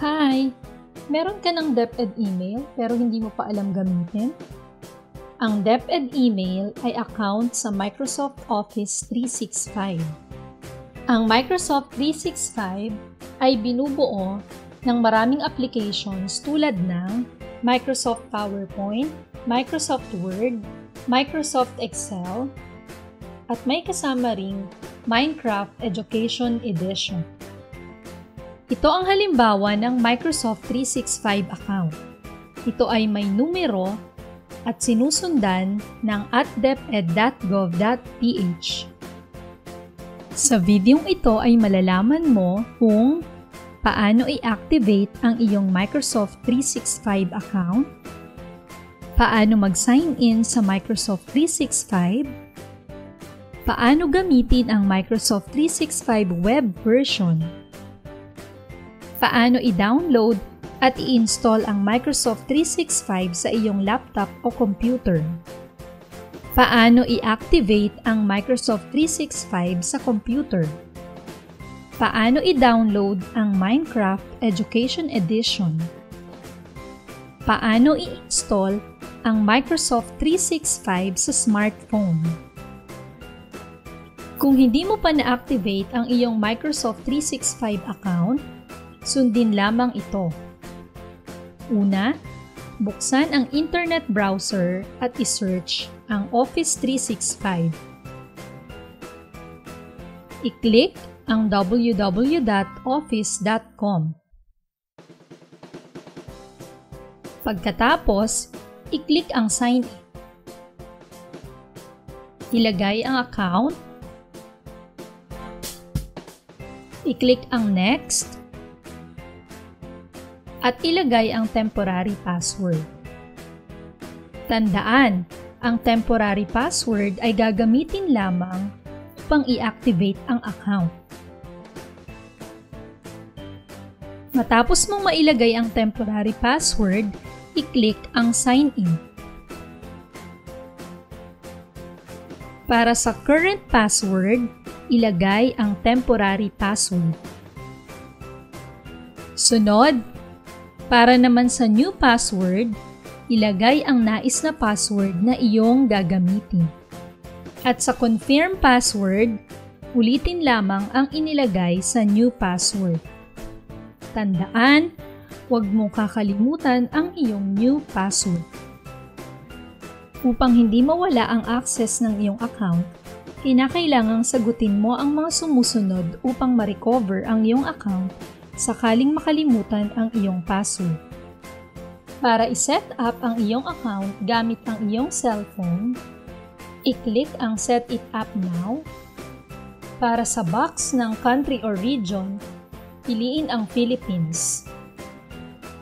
Hi! Meron ka ng DepEd email pero hindi mo pa alam gamitin? Ang DepEd email ay account sa Microsoft Office 365. Ang Microsoft 365 ay binubuo ng maraming applications tulad ng Microsoft PowerPoint, Microsoft Word, Microsoft Excel, at may kasama ring Minecraft Education Edition. Ito ang halimbawa ng Microsoft 365 account. Ito ay may numero at sinusundan ng @deped.gov.ph. Sa videong ito ay malalaman mo kung paano i-activate ang iyong Microsoft 365 account, paano mag-sign in sa Microsoft 365, paano gamitin ang Microsoft 365 web version, paano i-download at i-install ang Microsoft 365 sa iyong laptop o computer, paano i-activate ang Microsoft 365 sa computer, paano i-download ang Minecraft Education Edition, paano i-install ang Microsoft 365 sa smartphone. Kung hindi mo pa na-activate ang iyong Microsoft 365 account, sundin lamang ito. Una, buksan ang internet browser at i-search ang Office 365. I-click ang www.office.com. Pagkatapos, i-click ang Sign In. Ilagay ang account. I-click ang Next. At ilagay ang temporary password. Tandaan, ang temporary password ay gagamitin lamang upang i-activate ang account. Matapos mong mailagay ang temporary password, i-click ang Sign In. Para sa current password, ilagay ang temporary password. Sunod, para naman sa new password, ilagay ang nais na password na iyong gagamitin. At sa confirm password, ulitin lamang ang inilagay sa new password. Tandaan, huwag mong kakalimutan ang iyong new password. Upang hindi mawala ang access ng iyong account, kinakailangang sagutin mo ang mga sumusunod upang ma-recover ang iyong account sakaling makalimutan ang iyong password. Para i-set up ang iyong account gamit ang iyong cellphone, i-click ang Set It Up Now. Para sa box ng country or region, piliin ang Philippines.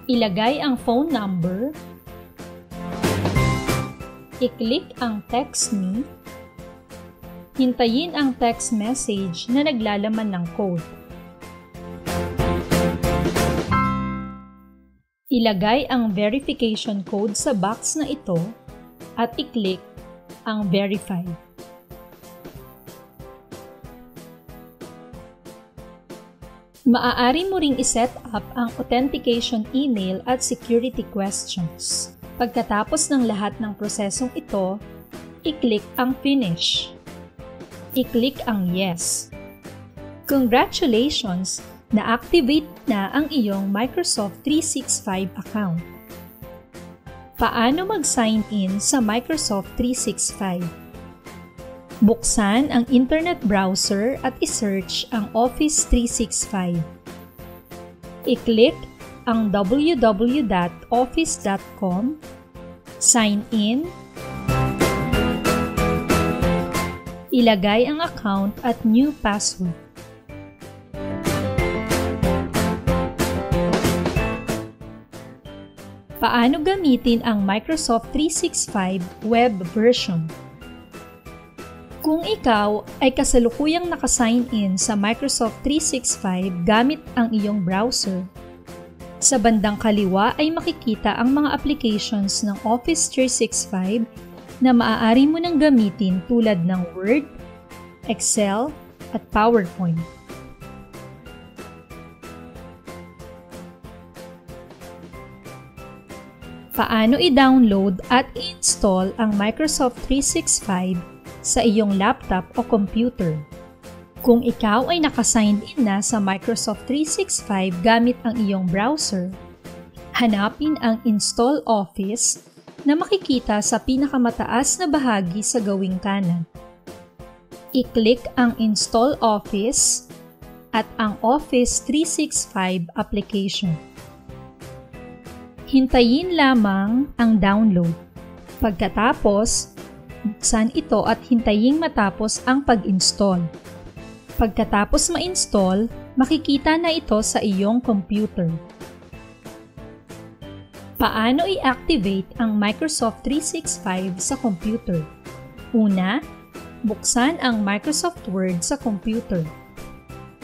Ilagay ang phone number. I-click ang Text Me. Hintayin ang text message na naglalaman ng code. Ilagay ang verification code sa box na ito at i-click ang Verify. Maaari mo ring i-set up ang authentication email at security questions. Pagkatapos ng lahat ng prosesong ito, i-click ang Finish. I-click ang Yes. Congratulations! Na-activate na ang iyong Microsoft 365 account. Paano mag-sign in sa Microsoft 365? Buksan ang internet browser at i-search ang Office 365. I-click ang www.office.com, sign in, ilagay ang account at new password. Paano gamitin ang Microsoft 365 web version? Kung ikaw ay kasalukuyang naka-sign in sa Microsoft 365 gamit ang iyong browser, sa bandang kaliwa ay makikita ang mga applications ng Office 365 na maaari mo nang gamitin tulad ng Word, Excel, at PowerPoint. Paano i-download at i-install ang Microsoft 365 sa iyong laptop o computer? Kung ikaw ay naka-sign in na sa Microsoft 365 gamit ang iyong browser, hanapin ang Install Office na makikita sa pinakamataas na bahagi sa gawing kanan. I-click ang Install Office at ang Office 365 application. Hintayin lamang ang download. Pagkatapos, buksan ito at hintaying matapos ang pag-install. Pagkatapos ma-install, makikita na ito sa iyong computer. Paano i-activate ang Microsoft 365 sa computer? Una, buksan ang Microsoft Word sa computer.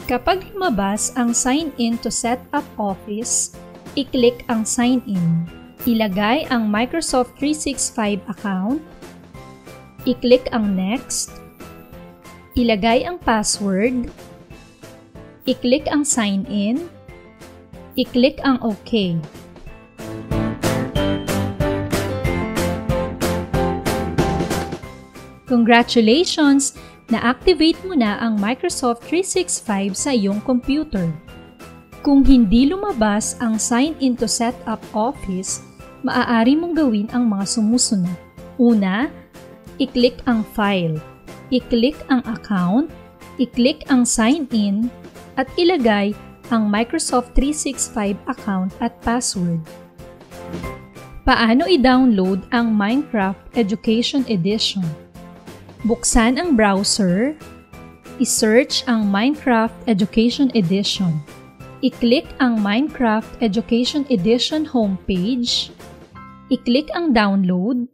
Kapag lumabas ang Sign in to set up Office, i-click ang Sign in. Ilagay ang Microsoft 365 account. I-click ang Next. Ilagay ang password. I-click ang Sign in. I-click ang OK. Congratulations! Na-activate mo na ang Microsoft 365 sa iyong computer. Kung hindi lumabas ang Sign in to set up Office, maaari mong gawin ang mga sumusunod. Una, i-click ang File. I-click ang Account, i-click ang Sign in, at ilagay ang Microsoft 365 account at password. Paano i-download ang Minecraft Education Edition? Buksan ang browser, i-search ang Minecraft Education Edition. I-click ang Minecraft Education Edition homepage, i-click ang Download,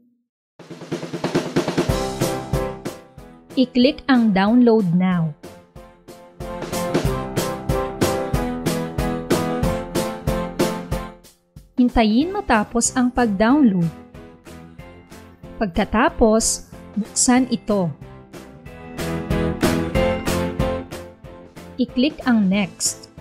i-click ang Download Now. Hintayin matapos ang pag-download. Pagkatapos, buksan ito. I-click ang Next.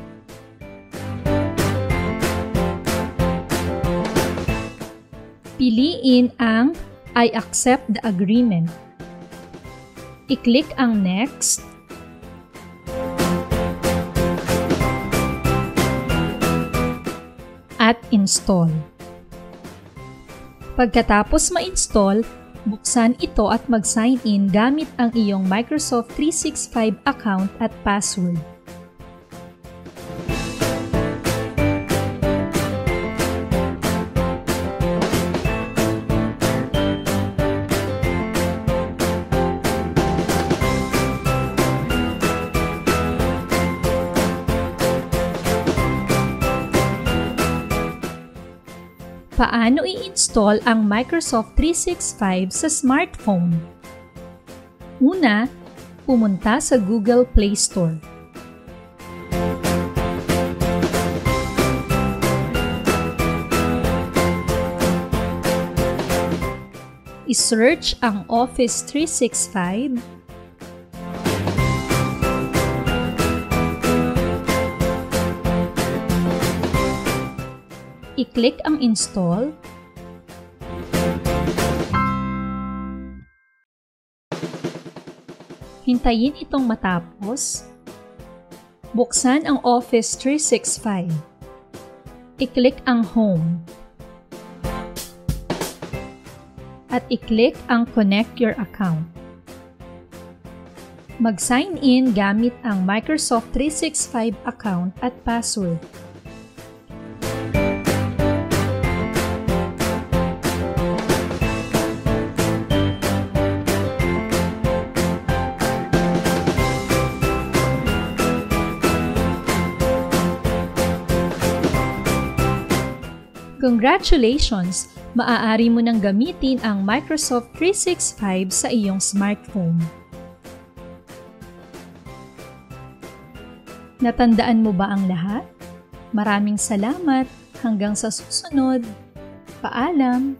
Piliin ang I accept the agreement. I-click ang Next. At Install. Pagkatapos ma-install, buksan ito at mag-sign in gamit ang iyong Microsoft 365 account at password. Paano i-install ang Microsoft 365 sa smartphone? Una, pumunta sa Google Play Store. I-search ang Office 365. I-click ang Install. Hintayin itong matapos. Buksan ang Office 365. I-click ang Home. At i-click ang Connect Your Account. Mag-sign in gamit ang Microsoft 365 account at password. Congratulations! Maaari mo nang gamitin ang Microsoft 365 sa iyong smartphone. Natandaan mo ba ang lahat? Maraming salamat! Hanggang sa susunod! Paalam!